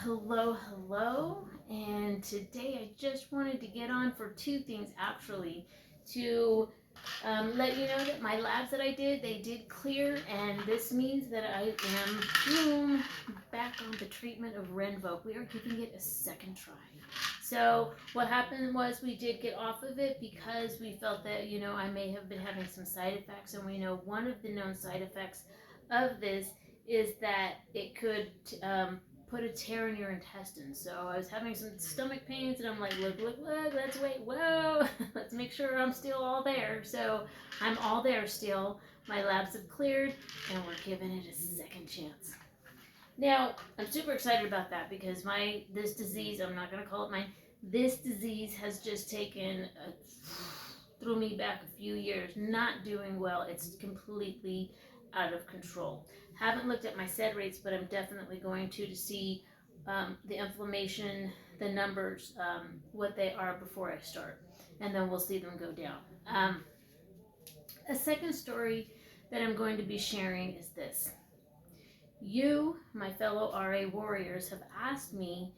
Hello, and today I just wanted to get on for two things actually. To let you know that my labs that I did, they did clear, and this means that I am back on the treatment of RINVOQ. We are giving it a second try. So what happened was we did get off of it because we felt that, I may have been having some side effects, and we know one of the known side effects of this is that it could put a tear in your intestines. So I was having some stomach pains, and I'm like, look, let's wait, whoa, let's make sure I'm still all there. So I'm all there still. My labs have cleared, and we're giving it a second chance. Now, I'm super excited about that because this disease, I'm not going to call it mine, this disease has just threw me back a few years, not doing well. It's completely out of control. Haven't looked at my SED rates, but I'm definitely going to see the inflammation, the numbers, what they are before I start, and then we'll see them go down. A second story that I'm going to be sharing is this. You, my fellow RA warriors, have asked me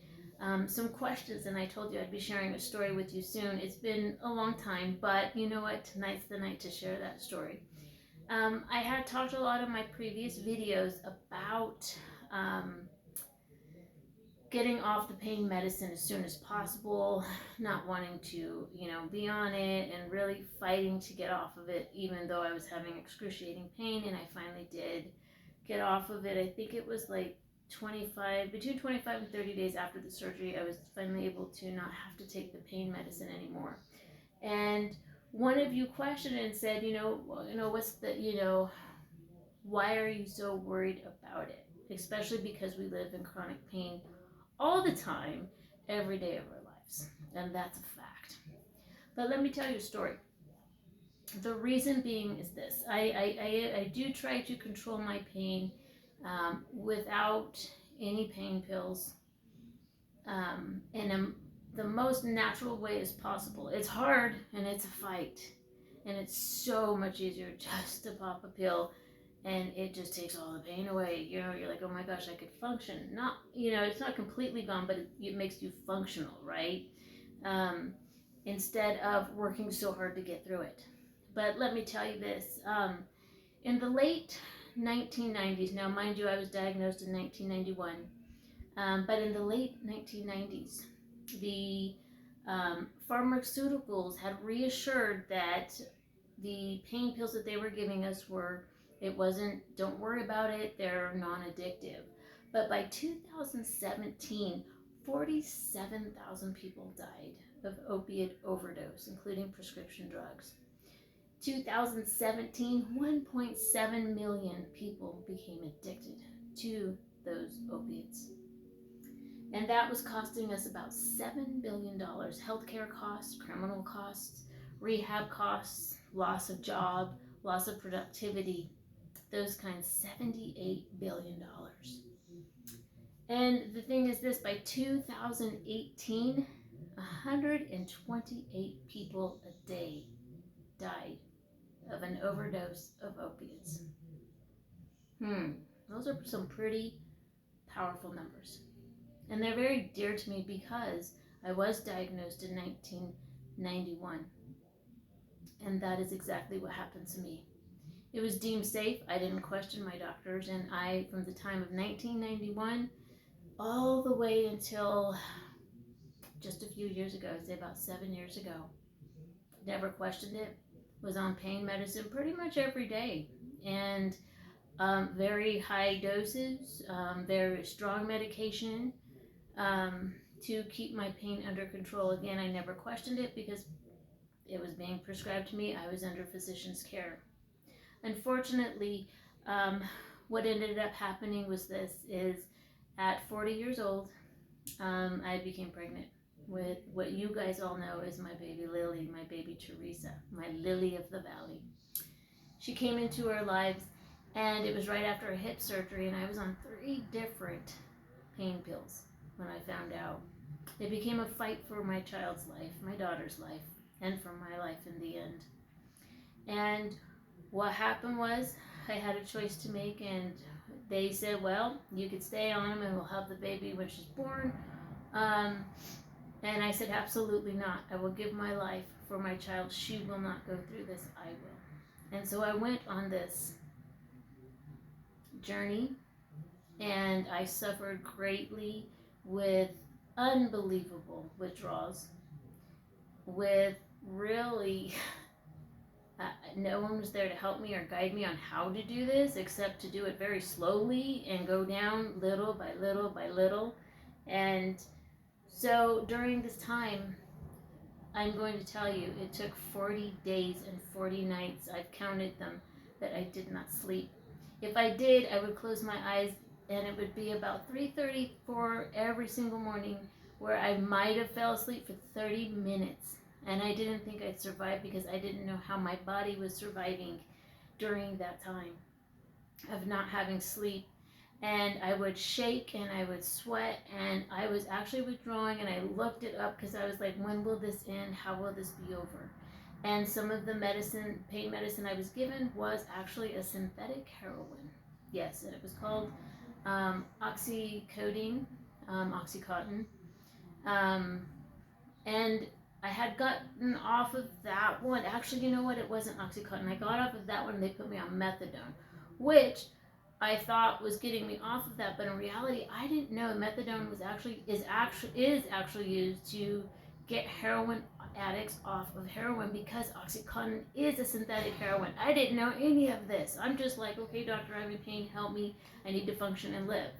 some questions, and I told you I'd be sharing a story with you soon. It's been a long time, but you know what? Tonight's the night to share that story. I had talked a lot in my previous videos about getting off the pain medicine as soon as possible, not wanting to, be on it, and really fighting to get off of it, even though I was having excruciating pain, and I finally did get off of it. I think it was like between 25 and 30 days after the surgery, I was finally able to not have to take the pain medicine anymore. And one of you questioned and said, why are you so worried about it? Especially because we live in chronic pain all the time, every day of our lives. And that's a fact. But let me tell you a story. The reason being is this. I do try to control my pain without any pain pills in the most natural way as possible. It's hard and it's a fight. And it's so much easier just to pop a pill, and it just takes all the pain away. You're like, oh my gosh, I could function. Not, it's not completely gone, but it makes you functional, right? Instead of working so hard to get through it. But let me tell you this. In the late 1990s, now mind you, I was diagnosed in 1991, but in the late 1990s, the pharmaceuticals had reassured that the pain pills that they were giving us don't worry about it, they're non-addictive. But by 2017, 47,000 people died of opiate overdose, including prescription drugs. 2017, 1.7 million people became addicted to those opiates. And that was costing us about $7 billion. Healthcare costs, criminal costs, rehab costs, loss of job, loss of productivity, those kinds, $78 billion. And the thing is this, by 2018, 128 people a day died of an overdose of opiates. Those are some pretty powerful numbers. And they're very dear to me because I was diagnosed in 1991. And that is exactly what happened to me. It was deemed safe. I didn't question my doctors. And from the time of 1991 all the way until just a few years ago, I'd say about 7 years ago, never questioned it. Was on pain medicine pretty much every day. And very high doses, very strong medication to keep my pain under control. Again, I never questioned it because it was being prescribed to me. I was under physician's care. Unfortunately, what ended up happening was at 40 years old, I became pregnant with what you guys all know is my baby Lily, my baby Teresa, my lily of the valley. She came into our lives, and it was right after a hip surgery, and I was on 3 different pain pills when I found out. It became a fight for my child's life, my daughter's life, and for my life in the end. And what happened was I had a choice to make, and they said, well, you could stay on them and we'll have the baby when she's born. And I said, absolutely not. I will give my life for my child. She will not go through this. I will. And so I went on this journey, and I suffered greatly with unbelievable withdrawals, with really no one was there to help me or guide me on how to do this except to do it very slowly and go down little by little by little. And so during this time, I'm going to tell you, it took 40 days and 40 nights, I've counted them, that I did not sleep. If I did, I would close my eyes and it would be about 3:34 every single morning where I might have fell asleep for 30 minutes. And I didn't think I'd survive because I didn't know how my body was surviving during that time of not having sleep. And I would shake and I would sweat and I was actually withdrawing, and I looked it up because I was like, when will this end? How will this be over? And some of the pain medicine I was given was actually a synthetic heroin. Yes, and it was called oxycodone, Oxycontin. And I had gotten off of that one. Actually, you know what? It wasn't Oxycontin. I got off of that one and they put me on methadone, which I thought was getting me off of that, but in reality, I didn't know methadone is actually used to get heroin addicts off of heroin, because Oxycontin is a synthetic heroin. I didn't know any of this. I'm just like, okay, doctor, I'm in pain. Help me. I need to function and live.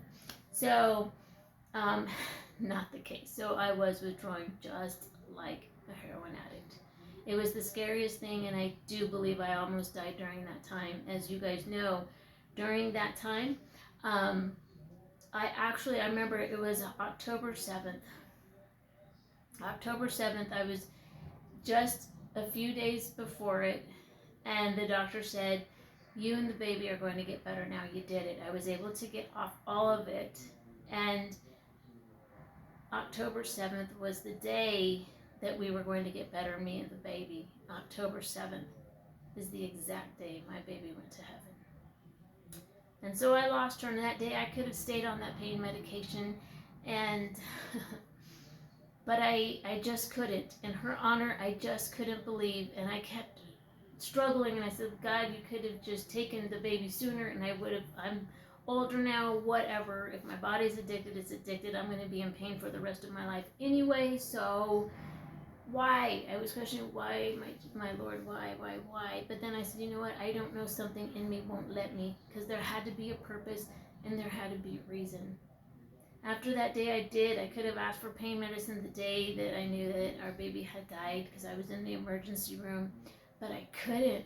So, not the case. So I was withdrawing just like a heroin addict. It was the scariest thing, and I do believe I almost died during that time. As you guys know, during that time, I remember it was October 7th. October 7th, I was just a few days before it, and the doctor said, you and the baby are going to get better now. You did it. I was able to get off all of it, and October 7th was the day that we were going to get better, me and the baby. October 7th is the exact day my baby went to heaven. And so I lost her, and that day I could have stayed on that pain medication, and but I just couldn't. In her honor, I just couldn't believe, and I kept struggling, and I said, God, you could have just taken the baby sooner, and I'm older now, whatever. If my body's addicted, it's addicted. I'm going to be in pain for the rest of my life anyway, so why? I was questioning why, my Lord, why? But then I said, you know what? I don't know, something in me won't let me, because there had to be a purpose and there had to be a reason. After that day, I could have asked for pain medicine the day that I knew that our baby had died, because I was in the emergency room, but I couldn't,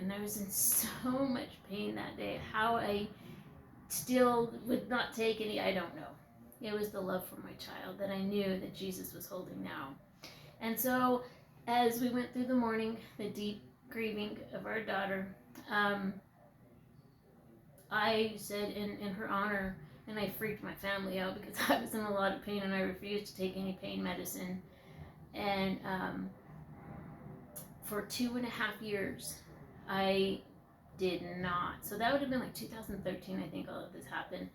and I was in so much pain that day. How I still would not take any, I don't know. It was the love for my child that I knew that Jesus was holding now. And so, as we went through the morning, the deep grieving of our daughter, I said in her honor, and I freaked my family out because I was in a lot of pain and I refused to take any pain medicine. And for 2.5 years, I did not. So that would have been like 2013, I think all of this happened.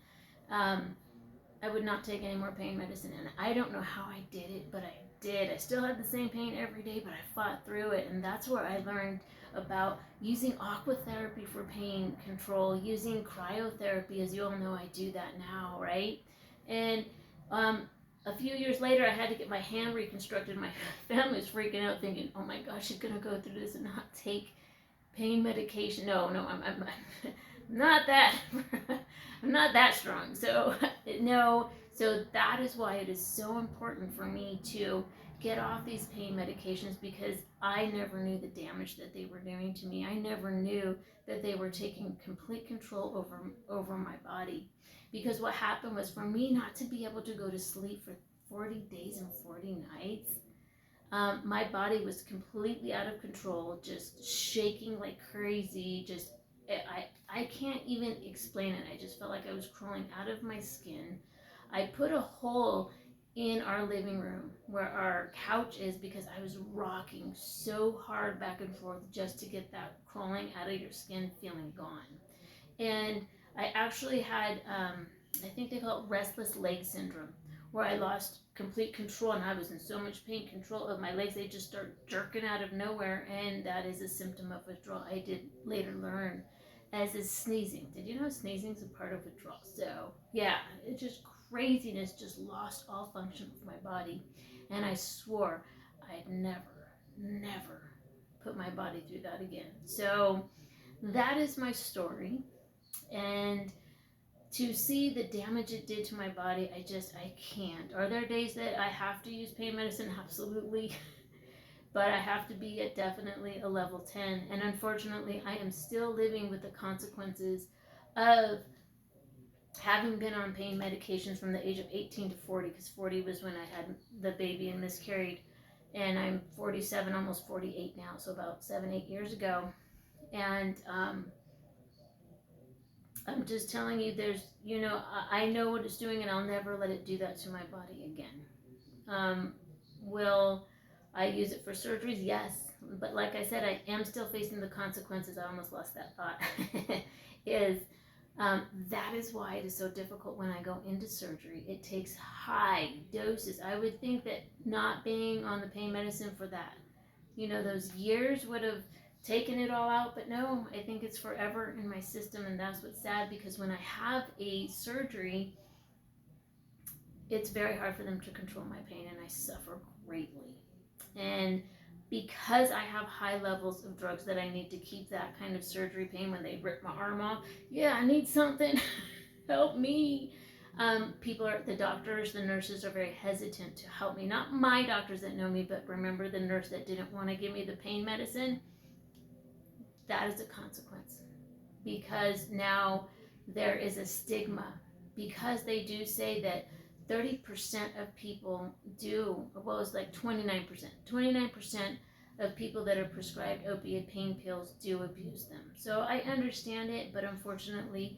I would not take any more pain medicine, and I don't know how I did it, but I did. I still had the same pain every day, but I fought through it, and that's where I learned about using aquatherapy for pain control, using cryotherapy. As you all know, I do that now, right? And a few years later, I had to get my hand reconstructed. My family was freaking out, thinking, "Oh my gosh, she's gonna go through this and not take pain medication." No, I'm not that. I'm not that strong. So no. So that is why it is so important for me to get off these pain medications, because I never knew the damage that they were doing to me. I never knew that they were taking complete control over my body. Because what happened was, for me not to be able to go to sleep for 40 days and 40 nights, my body was completely out of control, just shaking like crazy. Just I can't even explain it. I just felt like I was crawling out of my skin. I put a hole in our living room where our couch is, because I was rocking so hard back and forth just to get that crawling out of your skin feeling gone. And I actually had, I think they call it restless leg syndrome, where I lost complete control and I was in so much pain, control of my legs, they just start jerking out of nowhere, and that is a symptom of withdrawal. I did later learn, as is sneezing. Did you know sneezing is a part of withdrawal? So yeah, it's just craziness, just lost all function of my body, and I swore I'd never put my body through that again. So that is my story, and to see the damage it did to my body, I can't. Are there days that I have to use pain medicine? Absolutely. But I have to be at definitely a level 10. And unfortunately, I am still living with the consequences of having been on pain medications from the age of 18 to 40, because 40 was when I had the baby and miscarried. And I'm 47, almost 48 now, so about 7, 8 years ago. And I'm just telling you, I know what it's doing, and I'll never let it do that to my body again. Will I use it for surgeries? Yes. But like I said, I am still facing the consequences. I almost lost that thought. That is why it is so difficult when I go into surgery. It takes high doses. I would think that not being on the pain medicine for that, those years would have taken it all out, but no, I think it's forever in my system, and that's what's sad, because when I have a surgery, it's very hard for them to control my pain, and I suffer greatly. And because I have high levels of drugs that I need to keep that kind of surgery pain when they rip my arm off, I need something. Help me. The doctors, the nurses are very hesitant to help me. Not my doctors that know me, but remember the nurse that didn't want to give me the pain medicine? That is a consequence, because now there is a stigma, because they do say that 30% of people do, well, it's like 29% of people that are prescribed opiate pain pills do abuse them. So I understand it, but unfortunately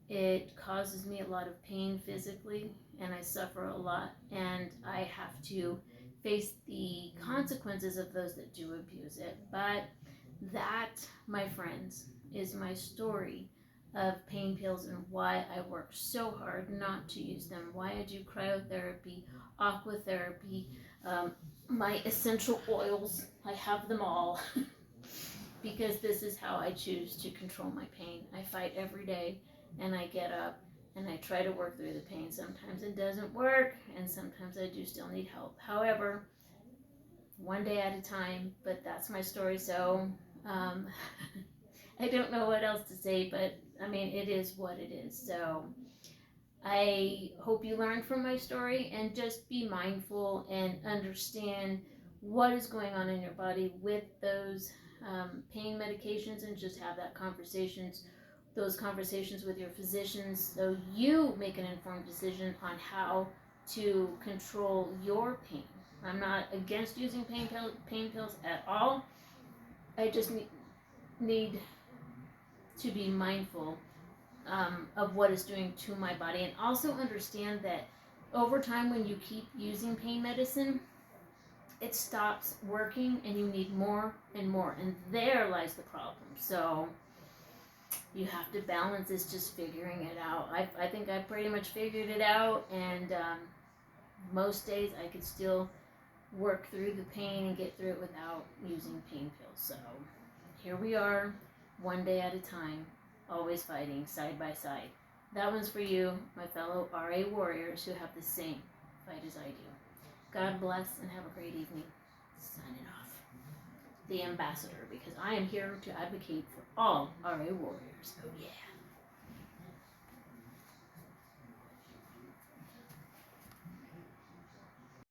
it causes me a lot of pain physically, and I suffer a lot, and I have to face the consequences of those that do abuse it. But that, my friends, is my story of pain pills, and why I work so hard not to use them, why I do cryotherapy, aquatherapy, my essential oils. I have them all because this is how I choose to control my pain. I fight every day, and I get up and I try to work through the pain. Sometimes it doesn't work, and sometimes I do still need help. However, one day at a time, but that's my story. So I don't know what else to say, but I mean, it is what it is. So I hope you learn from my story, and just be mindful and understand what is going on in your body with those pain medications, and just have those conversations with your physicians, so you make an informed decision on how to control your pain. I'm not against using pain pills at all. I just need to be mindful of what it's doing to my body, and also understand that over time, when you keep using pain medicine, it stops working, and you need more and more, and there lies the problem. So you have to balance. It's just figuring it out. I think I pretty much figured it out, and most days I could still work through the pain and get through it without using pain pills. So here we are, one day at a time, always fighting side by side. That one's for you, my fellow RA warriors who have the same fight as I do. God bless, and have a great evening. Signing off. The ambassador, because I am here to advocate for all RA warriors. Oh yeah.